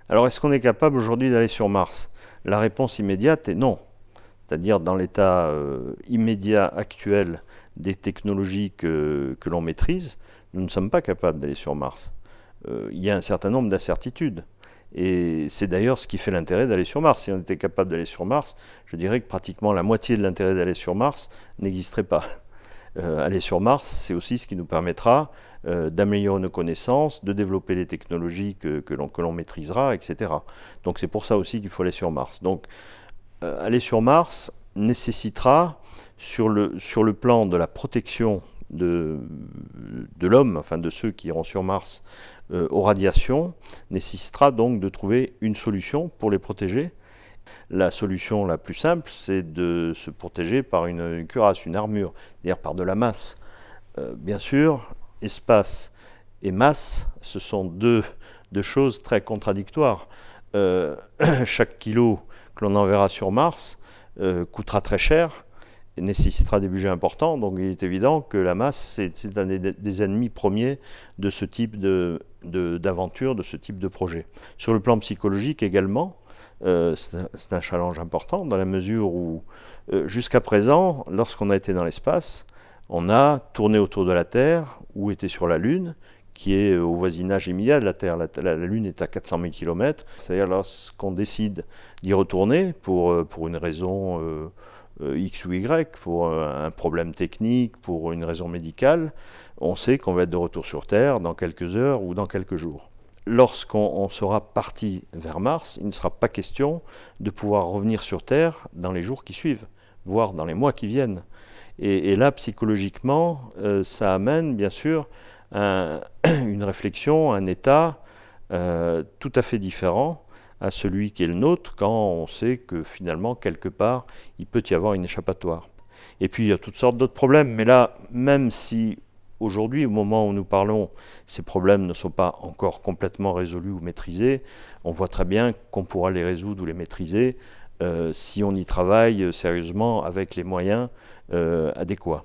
Alors, est-ce qu'on est capable aujourd'hui d'aller sur Mars? La réponse immédiate est non. C'est-à-dire, dans l'état immédiat actuel des technologies que l'on maîtrise, nous ne sommes pas capables d'aller sur Mars. Il y a un certain nombre d'incertitudes. Et c'est d'ailleurs ce qui fait l'intérêt d'aller sur Mars. Si on était capable d'aller sur Mars, je dirais que pratiquement la moitié de l'intérêt d'aller sur Mars n'existerait pas. Aller sur Mars, c'est aussi ce qui nous permettra d'améliorer nos connaissances, de développer les technologies que l'on maîtrisera, etc. Donc c'est pour ça aussi qu'il faut aller sur Mars. Donc aller sur Mars nécessitera, sur le plan de la protection de l'homme, enfin de ceux qui iront sur Mars, aux radiations, nécessitera donc de trouver une solution pour les protéger. La solution la plus simple, c'est de se protéger par une cuirasse, une armure, c'est-à-dire par de la masse. Bien sûr, espace et masse, ce sont deux choses très contradictoires. Chaque kilo que l'on enverra sur Mars coûtera très cher et nécessitera des budgets importants, donc il est évident que la masse, c'est un des ennemis premiers de ce type d'aventure, de ce type de projet. Sur le plan psychologique également, c'est un challenge important dans la mesure où, jusqu'à présent, lorsqu'on a été dans l'espace, on a tourné autour de la Terre ou été sur la Lune, qui est au voisinage immédiat de la Terre. La Lune est à 400 000 km. C'est-à-dire lorsqu'on décide d'y retourner pour une raison X ou Y, pour un problème technique, pour une raison médicale, on sait qu'on va être de retour sur Terre dans quelques heures ou dans quelques jours. Lorsqu'on sera parti vers Mars, il ne sera pas question de pouvoir revenir sur Terre dans les jours qui suivent, voire dans les mois qui viennent. Et là, psychologiquement, ça amène bien sûr une réflexion, un état tout à fait différent à celui qui est le nôtre quand on sait que finalement, quelque part, il peut y avoir une échappatoire. Et puis, il y a toutes sortes d'autres problèmes, mais là, même si aujourd'hui, au moment où nous parlons, ces problèmes ne sont pas encore complètement résolus ou maîtrisés, on voit très bien qu'on pourra les résoudre ou les maîtriser si on y travaille sérieusement avec les moyens adéquats.